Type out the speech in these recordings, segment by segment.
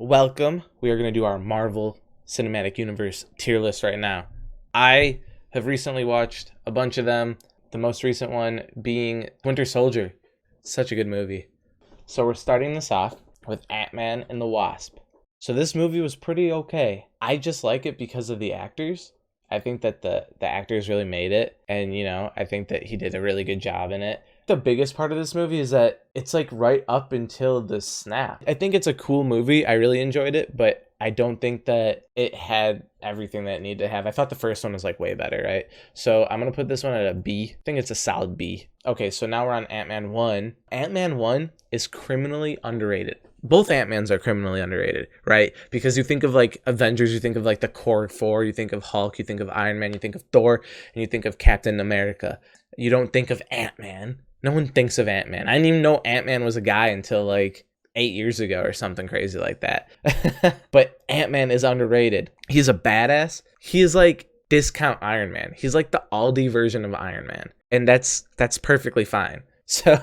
Welcome. We are going to do our Marvel Cinematic Universe tier list right now. I have recently watched a bunch of them, the most recent one being Winter Soldier. Such a good movie. So we're starting this off with Ant-Man and the Wasp. So this movie was pretty okay. I just like it because of the actors. I think that the actors really made it, and I think that he did a really good job in it. The biggest part of this movie is that it's like right up until the snap. I think it's a cool movie. I really enjoyed it, but I don't think that it had everything that it needed to have. I thought the first one was like way better, right? So I'm gonna put this one at a B. I think it's a solid B. Okay, so now we're on Ant-Man 1. Ant-Man 1 is criminally underrated. Both Ant-Mans are criminally underrated, right? Because you think of like Avengers, you think of like the core four, you think of Hulk, you think of Iron Man, you think of Thor, and you think of Captain America. You don't think of Ant-Man. No one thinks of Ant-Man. I didn't even know Ant-Man was a guy until like 8 years ago or something crazy like that. But Ant-Man is underrated. He's a badass. He is like discount Iron Man. He's like the Aldi version of Iron Man. And that's perfectly fine. So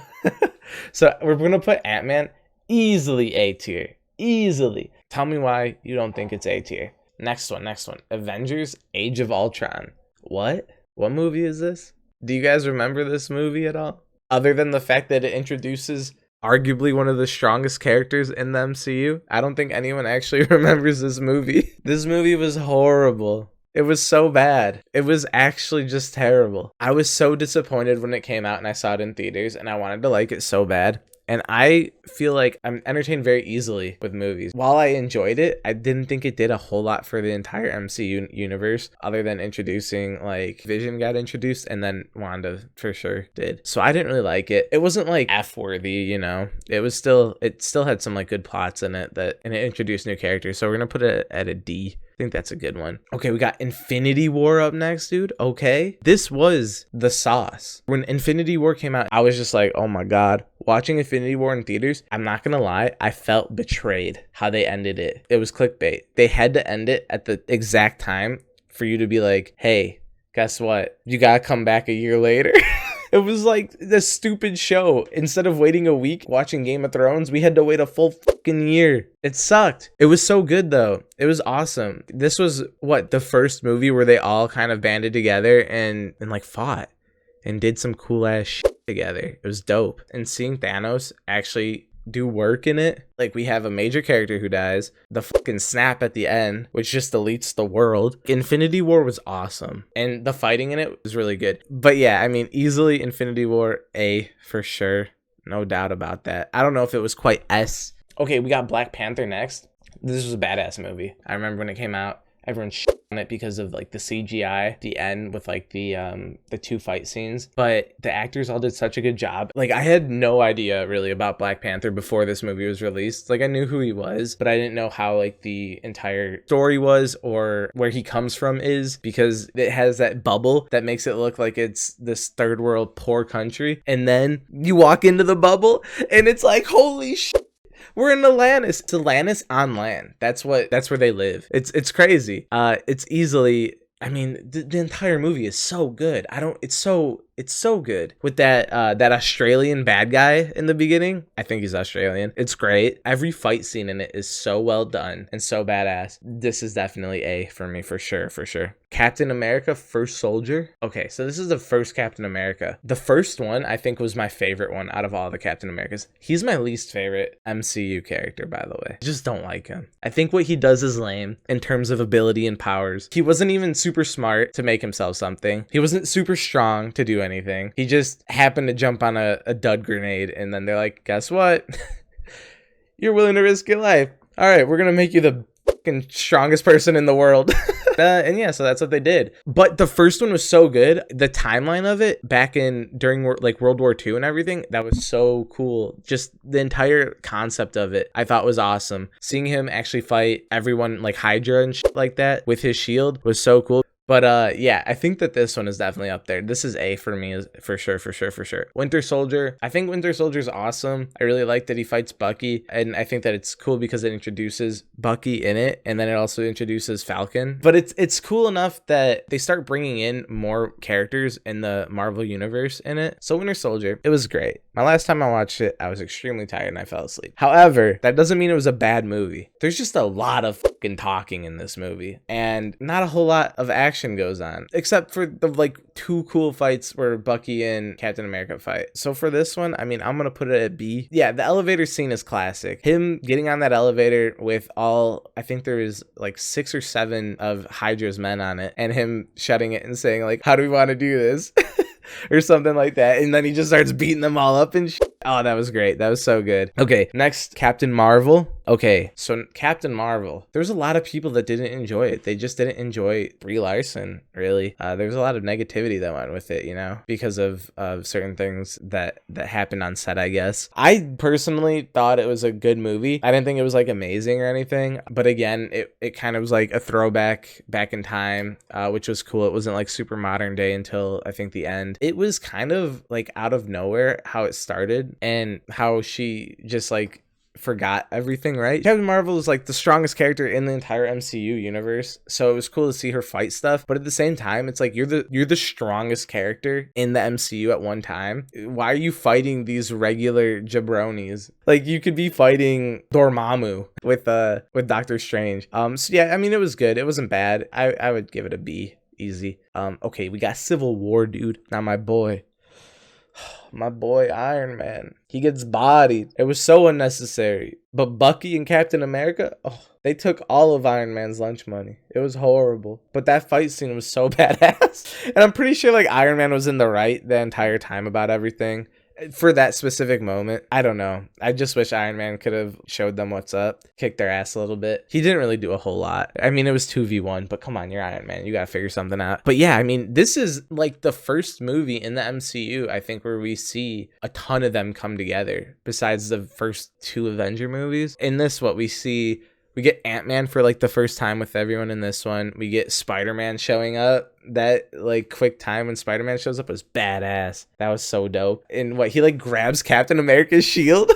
we're going to put Ant-Man easily A tier. Easily. Tell me why you don't think it's A tier. Next one. Avengers Age of Ultron. What? What movie is this? Do you guys remember this movie at all? Other than the fact that it introduces arguably one of the strongest characters in the MCU, I don't think anyone actually remembers this movie. This movie was horrible. It was so bad. It was actually just terrible. I was so disappointed when it came out and I saw it in theaters, and I wanted to like it so bad. And I feel like I'm entertained very easily with movies. While I enjoyed it, I didn't think it did a whole lot for the entire MCU universe, other than introducing, like, Vision got introduced, and then Wanda for sure did. So I didn't really like it. It wasn't like F-worthy, It still had some like good plots in it, and it introduced new characters. So we're gonna put it at a D. I think that's a good one. Okay, we got Infinity War up next, dude. Okay. This was the sauce. When Infinity War came out, I was just like, oh my God. Watching Infinity War in theaters, I'm not gonna lie, I felt betrayed how they ended it. It was clickbait. They had to end it at the exact time for you to be like, hey, guess what? You gotta come back a year later. It was like this stupid show. Instead of waiting a week watching Game of Thrones, we had to wait a full fucking year. It sucked. It was so good though. It was awesome. This was the first movie where they all kind of banded together and like fought and did some cool ass shit together. It was dope. And seeing Thanos actually do work in it, like we have a major character who dies, the fucking snap at the end, which just deletes the world. Infinity War was awesome, and the fighting in it was really good. But yeah, I mean, easily Infinity War A for sure, no doubt about that. I don't know if it was quite S. Okay, we got Black Panther next. This was a badass movie. I remember when it came out, everyone shit on it because of like the CGI at the end with like the two fight scenes, but the actors all did such a good job. Like I had no idea really about Black Panther before this movie was released. Like I knew who he was, but I didn't know how like the entire story was or where he comes from is, because it has that bubble that makes it look like it's this third world poor country, and then you walk into the bubble and it's like, holy shit, we're in Atlantis. It's Atlantis on land. That's where they live. It's crazy. It's easily, I mean, the entire movie is so good. It's so good with that Australian bad guy in the beginning. I think he's Australian. It's great. Every fight scene in it is so well done and so badass. This is definitely A for me, for sure. Captain America First Soldier. Okay, so this is the first Captain America. The first one I think was my favorite one out of all the Captain Americas. He's my least favorite MCU character, by the way. I just don't like him. I think what he does is lame in terms of ability and powers. He wasn't even super smart to make himself something. He wasn't super strong to do anything. He just happened to jump on a dud grenade, and then they're like, guess what? You're willing to risk your life. All right, we're gonna make you the fucking strongest person in the world. And yeah, so that's what they did. But the first one was so good. The timeline of it back during like World War II and everything, that was so cool. Just the entire concept of it, I thought was awesome. Seeing him actually fight everyone like Hydra and shit like that with his shield was so cool. But yeah, I think that this one is definitely up there. This is A for me, is for sure, for sure, for sure. Winter Soldier. I think Winter Soldier's awesome. I really like that he fights Bucky, and I think that it's cool because it introduces Bucky in it, and then it also introduces Falcon. But it's cool enough that they start bringing in more characters in the Marvel universe in it. So Winter Soldier, it was great. My last time I watched it, I was extremely tired and I fell asleep. However, that doesn't mean it was a bad movie. There's just a lot of fucking talking in this movie, and not a whole lot of action goes on, except for the like 2 cool fights where Bucky and Captain America fight. So for this one, I mean, I'm gonna put it at B. Yeah, the elevator scene is classic. Him getting on that elevator with all, I think there was like 6 or 7 of Hydra's men on it, and him shutting it and saying like, how do we want to do this? Or something like that, and then he just starts beating them all up and shit. Oh, that was great. That was so good. Okay, next, Captain Marvel. Okay, so Captain Marvel, there's a lot of people that didn't enjoy it. They just didn't enjoy Brie Larson, really. There's a lot of negativity that went with it, you know, because of certain things that happened on set, I guess. I personally thought it was a good movie. I didn't think it was like amazing or anything, but again, it kind of was like a throwback back in time, which was cool. It wasn't like super modern day until I think the end. It was kind of like out of nowhere how it started and how she just like forgot everything, right? Captain Marvel is like the strongest character in the entire MCU universe, so it was cool to see her fight stuff, but at the same time it's like you're the strongest character in the MCU at one time. Why are you fighting these regular jabronis? Like, you could be fighting Dormammu with Doctor Strange. So yeah, I mean, it was good. It wasn't bad. I would give it a B. Easy. Okay, we got Civil War, dude. Now my boy Iron Man, he gets bodied. It was so unnecessary. But Bucky and Captain America, oh, they took all of Iron Man's lunch money. It was horrible. But that fight scene was so badass. And I'm pretty sure like Iron Man was in the right the entire time about everything. For that specific moment, I don't know. I just wish Iron Man could have showed them what's up, kicked their ass a little bit. He didn't really do a whole lot. I mean, it was 2v1, but come on, you're Iron Man. You gotta figure something out. But yeah, I mean, this is like the first movie in the MCU, I think, where we see a ton of them come together, besides the first 2 Avenger movies. In this, what we see, we get Ant-Man for like the first time with everyone in this one. We get Spider-Man showing up. That like quick time when Spider-Man shows up was badass. That was so dope. And what, he like grabs Captain America's shield?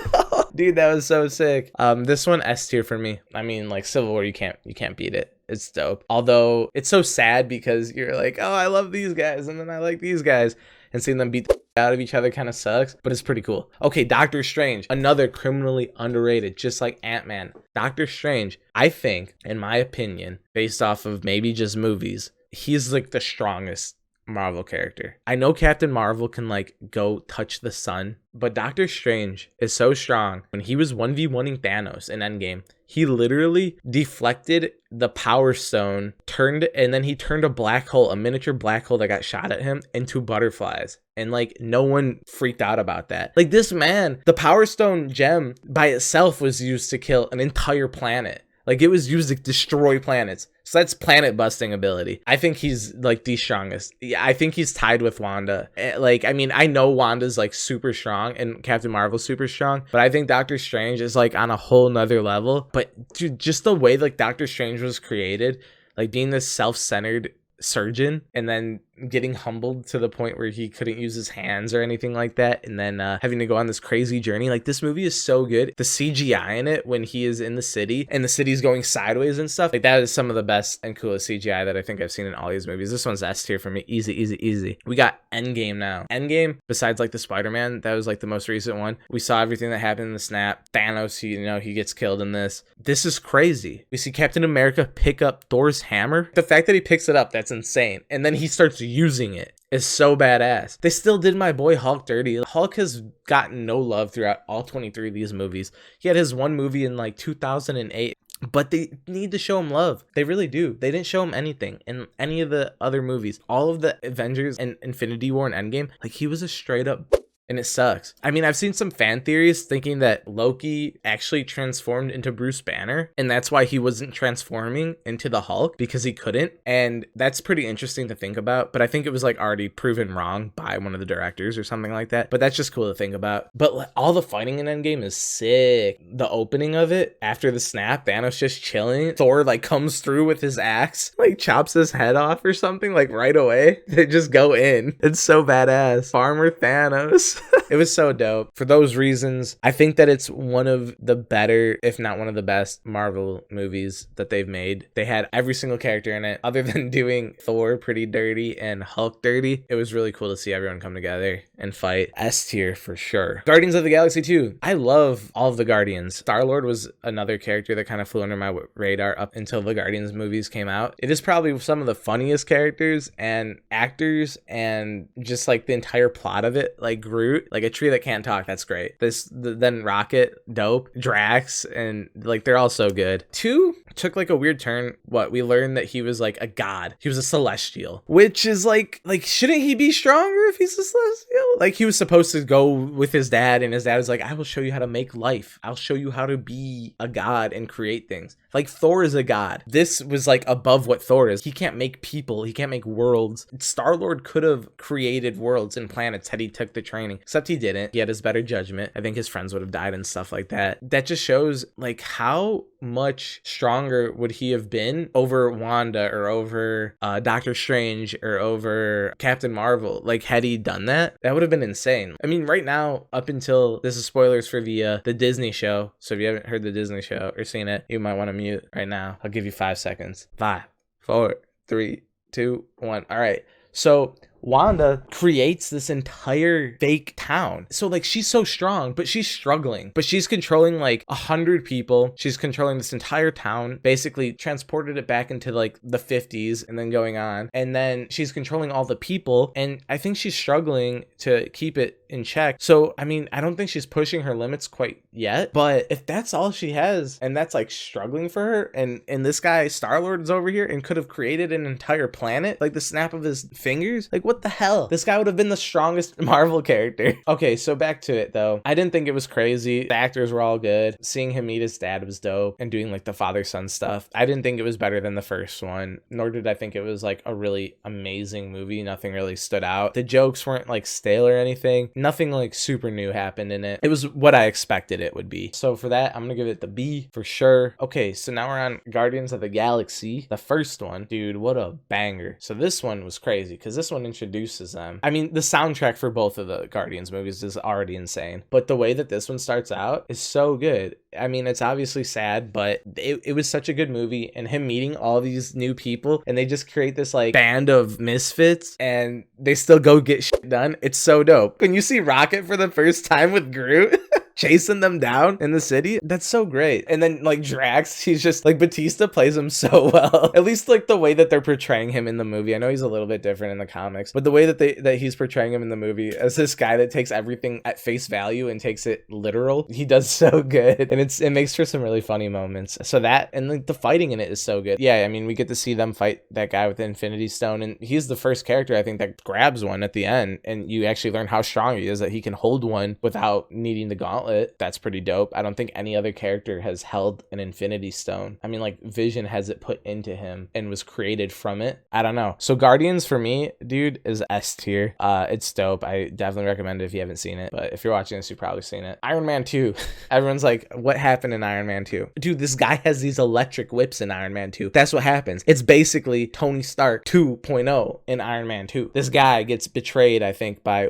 Dude, that was so sick. This one S tier for me. I mean, like Civil War, you can't beat it. It's dope. Although it's so sad because you're like, oh, I love these guys, and then I like these guys, and seeing them beat the out of each other kind of sucks, but it's pretty cool. Okay, Doctor Strange, another criminally underrated, just like Ant-Man. Doctor Strange, I think, in my opinion, based off of maybe just movies, he's like the strongest Marvel character. I know Captain Marvel can like go touch the sun, but Doctor Strange is so strong. When he was 1v1ing Thanos in Endgame, he literally deflected the Power Stone, and then he turned a black hole, a miniature black hole that got shot at him, into butterflies. And like no one freaked out about that. Like, this man, the Power Stone gem by itself was used to kill an entire planet. Like, it was used to destroy planets. So that's planet busting ability. I think he's like the strongest. Yeah, I think he's tied with Wanda. Like, I mean, I know Wanda's like super strong and Captain Marvel's super strong, but I think Doctor Strange is like on a whole nother level. But dude, just the way like Doctor Strange was created, like being this self-centered surgeon and then getting humbled to the point where he couldn't use his hands or anything like that, and then having to go on this crazy journey. Like, this movie is so good. The CGI in it when he is in the city and the city's going sideways and stuff, like, that is some of the best and coolest CGI that I think I've seen in all these movies. This one's S tier for me. Easy. We got Endgame now. Endgame, besides like the Spider-Man, that was like the most recent one. We saw everything that happened in the snap. Thanos, he gets killed in this. This is crazy. We see Captain America pick up Thor's hammer. The fact that he picks it up, that's insane. And then he starts using it is so badass. They still did my boy Hulk dirty. Hulk has gotten no love throughout all 23 of these movies. He had his one movie in like 2008, but they need to show him love. They really do. They didn't show him anything in any of the other movies. All of the Avengers and Infinity War and Endgame, like, he was a straight up and it sucks. I mean, I've seen some fan theories thinking that Loki actually transformed into Bruce Banner, and that's why he wasn't transforming into the Hulk, because he couldn't. And that's pretty interesting to think about, but I think it was like already proven wrong by one of the directors or something like that. But that's just cool to think about. But all the fighting in Endgame is sick. The opening of it, after the snap, Thanos just chilling, Thor like comes through with his axe, like chops his head off or something, like right away. They just go in. It's so badass. Farmer Thanos. It was so dope. For those reasons, I think that it's one of the better, if not one of the best, Marvel movies that they've made. They had every single character in it, other than doing Thor pretty dirty and Hulk dirty. It was really cool to see everyone come together and fight. S tier for sure. Guardians of the Galaxy 2. I love all of the Guardians. Star-Lord was another character that kind of flew under my radar up until the Guardians movies came out. It is probably some of the funniest characters and actors, and just like the entire plot of it, like Groot, like a tree that can't talk. That's great. Then Rocket, dope. Drax, and like they're all so good. 2 took like a weird turn. We learned that he was like a god. He was a celestial, which is like shouldn't he be stronger if he's a celestial? Like he was supposed to go with his dad, and his dad was like, I will show you how to make life. I'll show you how to be a god and create things. Like Thor is a god. This was like above what Thor is. He can't make people. He can't make worlds. Star-Lord could have created worlds and planets had he took the training, except he didn't. He had his better judgment. I think his friends would have died and stuff like that. That just shows like how much stronger would he have been over Wanda or over Doctor Strange or over Captain Marvel. Like had he done that, that would have been insane. I mean, right now, up until this is spoilers for the Disney show. So if you haven't heard the Disney show or seen it, you might want to mute right now. I'll give you 5 seconds. 5, 4, 3, 2, 1. All right. So Wanda creates this entire fake town. So like she's so strong, but she's struggling. But she's controlling like 100 people. She's controlling this entire town, basically transported it back into like the 50s and then going on. And then she's controlling all the people. And I think she's struggling to keep it in check. So, I mean, I don't think she's pushing her limits quite yet. But if that's all she has and that's like struggling for her, and this guy Star-Lord is over here and could have created an entire planet, like the snap of his fingers, like what the hell? This guy would have been the strongest Marvel character. Okay, so back to it though. I didn't think it was crazy. The actors were all good. Seeing him meet his dad was dope, and doing like the father-son stuff. I didn't think it was better than the first one, nor did I think it was like a really amazing movie. Nothing really stood out. The jokes weren't like stale or anything. Nothing like super new happened in it. It was what I expected it would be. So for that, I'm gonna give it the B for sure. Okay, so now we're on Guardians of the Galaxy. The first one, dude, what a banger. So this one was crazy because this one introduces them. I mean, the soundtrack for both of the Guardians movies is already insane, but the way that this one starts out is so good. I mean, it's obviously sad, but it was such a good movie, and him meeting all these new people, and they just create this like band of misfits, and they still go get shit done. It's so dope. When you see Rocket for the first time with Groot chasing them down in the city, that's so great. And then like Drax, he's just like, Batista plays him so well. At least like the way that they're portraying him in the movie. I know he's a little bit different in the comics, but the way that he's portraying him in the movie as this guy that takes everything at face value and takes it literal, he does so good. And it makes for some really funny moments. So that, and like the fighting in it is so good. Yeah, I mean, we get to see them fight that guy with the Infinity Stone, and he's the first character I think that grabs one at the end, and you actually learn how strong he is, that he can hold one without needing the gauntlet. That's pretty dope. I don't think any other character has held an Infinity Stone. I mean, like Vision has it put into him and was created from it. I don't know. So Guardians for me, dude, is S tier. It's dope. I definitely recommend it if you haven't seen it, but if you're watching this, you've probably seen it. Iron Man 2. Everyone's like, what happened in Iron Man 2? Dude, this guy has these electric whips in Iron Man 2. That's what happens. It's basically Tony Stark 2.0 in Iron Man 2. This guy gets betrayed, I think, by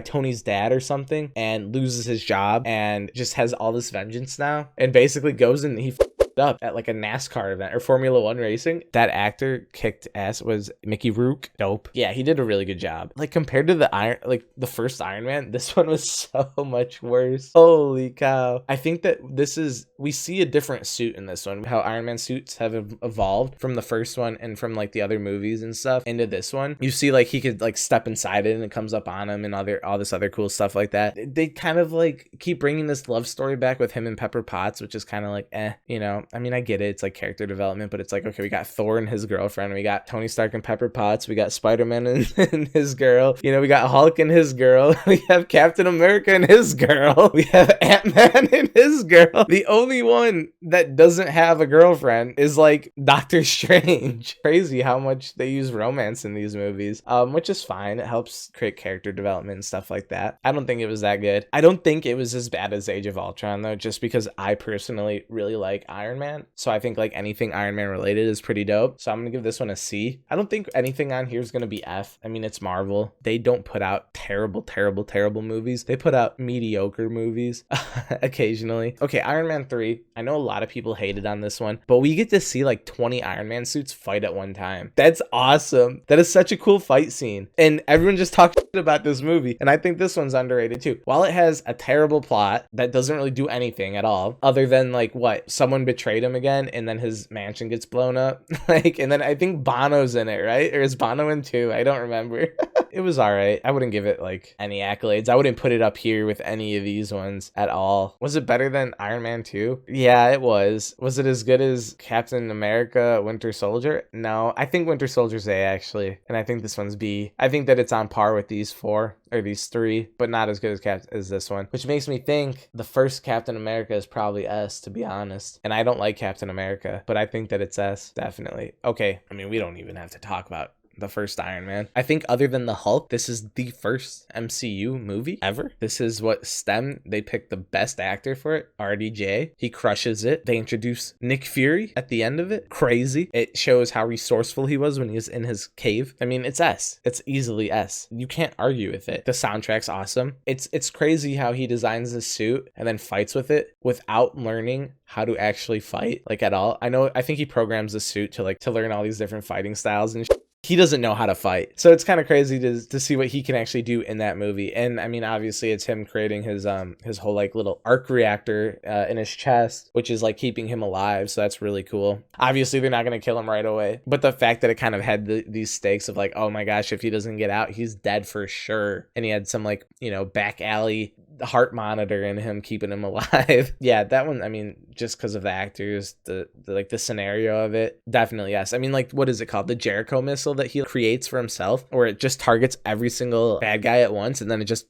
Tony's dad or something, and loses his job and just has all this vengeance now, and basically goes and he up at like a NASCAR event or Formula One racing. That actor kicked ass. Was Mickey Rourke. Dope. Yeah, he did a really good job. Like compared to the first Iron Man, this one was so much worse. Holy cow. I think that we see a different suit in this one. How Iron Man suits have evolved from the first one and from like the other movies and stuff into this one. You see like he could like step inside it and it comes up on him and all this other cool stuff like that. They kind of like keep bringing this love story back with him and Pepper Potts, which is kind of like you know, I mean, I get it. It's like character development, but it's like, okay, we got Thor and his girlfriend. We got Tony Stark and Pepper Potts. We got Spider-Man and his girl. You know, we got Hulk and his girl. We have Captain America and his girl. We have Ant-Man and his girl. The only one that doesn't have a girlfriend is like Doctor Strange. Crazy how much they use romance in these movies, which is fine. It helps create character development and stuff like that. I don't think it was that good. I don't think it was as bad as Age of Ultron though, just because I personally really like Iron Man. So I think like anything Iron Man related is pretty dope. So I'm gonna give this one a C. I don't think anything on here is gonna be F. I mean, it's Marvel. They don't put out terrible movies. They put out mediocre movies occasionally. Okay, Iron Man 3. I know a lot of people hated on this one, but we get to see like 20 Iron Man suits fight at one time. That's awesome. That is such a cool fight scene. And everyone just talks shit about this movie. And I think this one's underrated too. While it has a terrible plot that doesn't really do anything at all, other than like what? Someone betrayed him again and then his mansion gets blown up. Like, and then I think Bono's in it, right? Or is Bono in 2? I don't remember. It was all right. I wouldn't give it like any accolades. I wouldn't put it up here with any of these ones at all. Was it better than Iron Man 2? Yeah, it was. Was it as good as Captain America Winter Soldier? No, I think Winter Soldier's A actually. And I think this one's B. I think that it's on par with these 4 or these 3, but not as good as this one, which makes me think the first Captain America is probably S, to be honest. And I don't like Captain America, but I think that it's S, definitely. Okay, I mean, we don't even have to talk about the first Iron Man. I think other than the Hulk, this is the first MCU movie ever. This is what STEM, they picked the best actor for it, RDJ. He crushes it. They introduce Nick Fury at the end of it. Crazy. It shows how resourceful he was when he was in his cave. I mean, it's S. It's easily S. You can't argue with it. The soundtrack's awesome. It's crazy how he designs this suit and then fights with it without learning how to actually fight, like, at all. I think he programs the suit to learn all these different fighting styles and he doesn't know how to fight. So it's kind of crazy to see what he can actually do in that movie. And I mean, obviously it's him creating his whole like little arc reactor in his chest, which is like keeping him alive. So that's really cool. Obviously they're not going to kill him right away, but the fact that it kind of had these stakes of like, oh my gosh, if he doesn't get out, he's dead for sure. And he had some like, you know, back alley heart monitor in him keeping him alive. Yeah, that one, I mean, just because of the actors, the scenario of it, definitely yes. I mean, like, what is it called? The Jericho missile that he creates for himself, where it just targets every single bad guy at once and then it just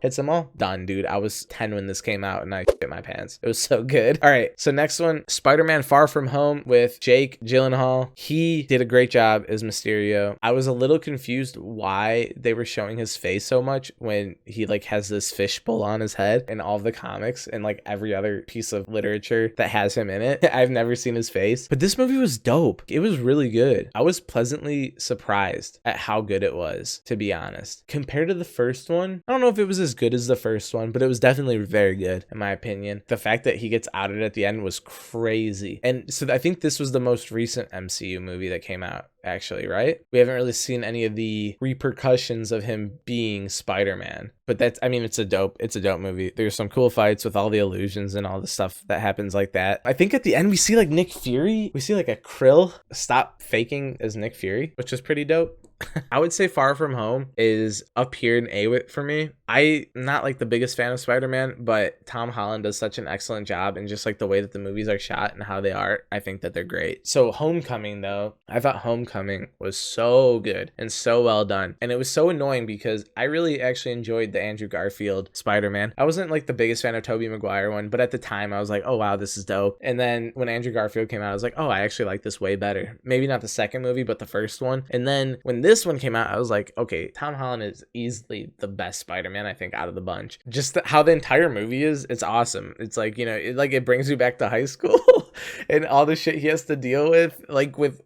hits them all. Done, dude. I was 10 when this came out and I shit my pants. It was so good. All right, so next one, Spider-Man Far From Home with Jake Gyllenhaal. He did a great job as Mysterio. I was a little confused why they were showing his face so much when he like has this fishbowl on his head in all of the comics and like every other piece of literature that has him in it. I've never seen his face, but this movie was dope. It was really good. I was pleasantly surprised at how good it was, to be honest. Compared to the first one, I don't know if it was as good as the first one, but it was definitely very good in my opinion. The fact that he gets outed at the end was crazy. And so I think this was the most recent MCU movie that came out, actually, right? We haven't really seen any of the repercussions of him being Spider-Man, but that's, I mean, it's a dope movie. There's some cool fights with all the illusions and all the stuff that happens like that. I think at the end we see like Nick Fury, we see like a Krill stop faking as Nick Fury, which is pretty dope. I would say Far From Home is up here in A for me. I'm not like the biggest fan of Spider-Man, but Tom Holland does such an excellent job, and just like the way that the movies are shot and how they are, I think that they're great. So Homecoming though, I thought Homecoming was so good and so well done, and it was so annoying because I really actually enjoyed the Andrew Garfield Spider-Man. I wasn't like the biggest fan of Tobey Maguire one, but at the time I was like, oh wow, this is dope. And then when Andrew Garfield came out, I was like, oh, I actually like this way better. Maybe not the second movie, but the first one. And then when this one came out, I was like, okay, Tom Holland is easily the best Spider-Man, I think, out of the bunch. Just how the entire movie is, it's awesome. It's like, you know, it brings you back to high school and all the shit he has to deal with, like with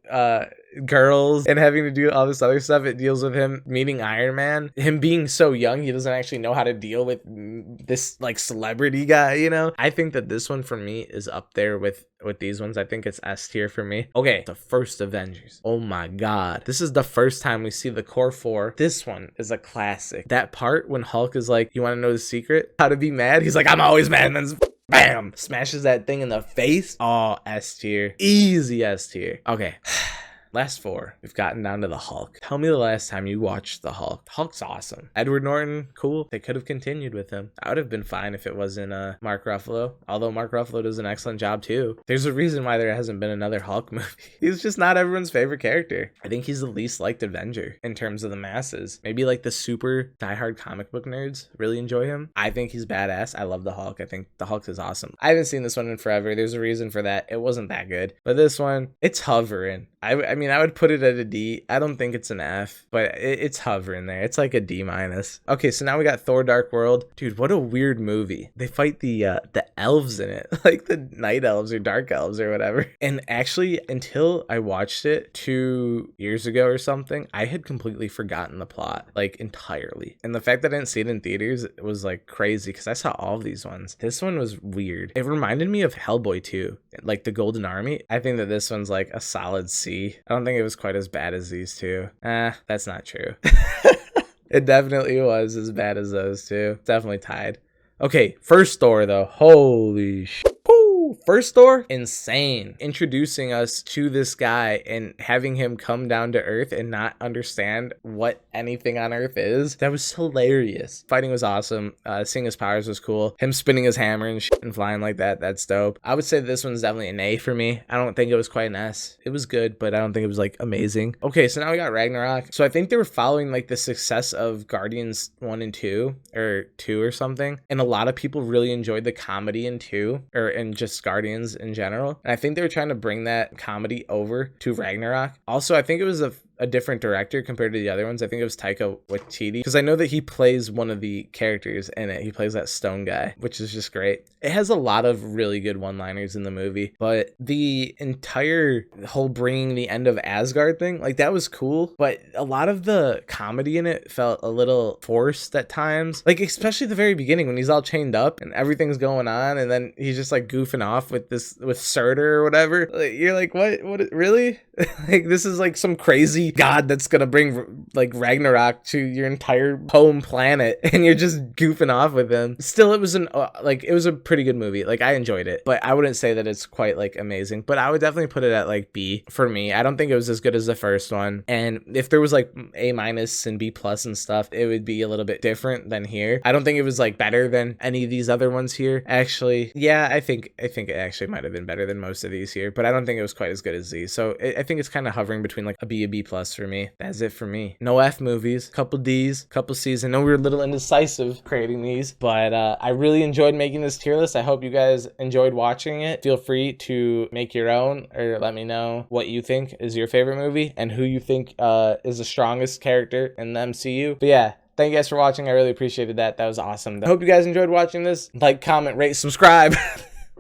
girls and having to do all this other stuff. It deals with him meeting Iron Man, him being so young, he doesn't actually know how to deal with this like celebrity guy, you know. I think that this one for me is up there with these ones. I think it's S tier for me. Okay, the first Avengers. Oh my god, this is the first time we see the core 4. This one is a classic. That part when Hulk is like, you want to know the secret how to be mad? He's like, I'm always mad, and then bam, smashes that thing in the face. Oh, S tier, easy S tier. Okay. last four. We've gotten down to the Hulk. Tell me the last time you watched the Hulk. Hulk's awesome. Edward Norton, cool. They could have continued with him. I would have been fine if it wasn't Mark Ruffalo. Although Mark Ruffalo does an excellent job too. There's a reason why there hasn't been another Hulk movie. He's just not everyone's favorite character. I think he's the least liked Avenger in terms of the masses. Maybe like the super diehard comic book nerds really enjoy him. I think he's badass. I love the Hulk. I think the Hulk is awesome. I haven't seen this one in forever. There's a reason for that. It wasn't that good. But this one, it's hovering. I mean, I would put it at a D. I don't think it's an F, but it's hovering there. It's like a D minus. Okay, so now we got Thor Dark World. Dude, what a weird movie. They fight the elves in it, like the night elves or dark elves or whatever. And actually, until I watched it 2 years ago or something, I had completely forgotten the plot, like entirely. And the fact that I didn't see it in theaters was like crazy because I saw all of these ones. This one was weird. It reminded me of Hellboy 2, like the Golden Army. I think that this one's like a solid C. I don't think it was quite as bad as these two. That's not true. It definitely was as bad as those two. Definitely tied. Okay, first Thor though. Holy shit. First Thor, insane. Introducing us to this guy and having him come down to Earth and not understand what anything on Earth is. That was hilarious. Fighting was awesome. Seeing his powers was cool. Him spinning his hammer and shit and flying like that, that's dope. I would say this one's definitely an A for me. I don't think it was quite an S. It was good, but I don't think it was like amazing. Okay, so now we got Ragnarok. So I think they were following like the success of Guardians 1 and 2 or 2 or something. And a lot of people really enjoyed the comedy in 2 and just Guardians in general. And I think they were trying to bring that comedy over to Ragnarok. Also, I think it was a different director compared to the other ones. I think it was Taika Waititi, because I know that he plays one of the characters in it. He plays that stone guy, which is just great. It has a lot of really good one-liners in the movie, but the entire whole bringing the end of Asgard thing, like that was cool, but a lot of the comedy in it felt a little forced at times, like especially the very beginning when he's all chained up and everything's going on, and then he's just like goofing off with Surtur or whatever. Like, you're like, what really? Like, this is like some crazy god that's gonna bring like Ragnarok to your entire home planet, and you're just goofing off with him. Still, it was it was a pretty good movie. Like, I enjoyed it, but I wouldn't say that it's quite like amazing, but I would definitely put it at like B for me. I don't think it was as good as the first one, and if there was like A minus and B plus and stuff, it would be a little bit different than here. I don't think it was like better than any of these other ones here. Actually, yeah, I think it actually might have been better than most of these here, but I don't think it was quite as good as these. So I think it's kind of hovering between like a B plus for me. That's it for me. No F movies, couple D's, couple C's. I know we were a little indecisive creating these, but I really enjoyed making this tier list. I hope you guys enjoyed watching it. Feel free to make your own or let me know what you think is your favorite movie and who you think is the strongest character in the MCU. But yeah, thank you guys for watching. I really appreciated that. That was awesome. I hope you guys enjoyed watching this. Like, comment, rate, subscribe.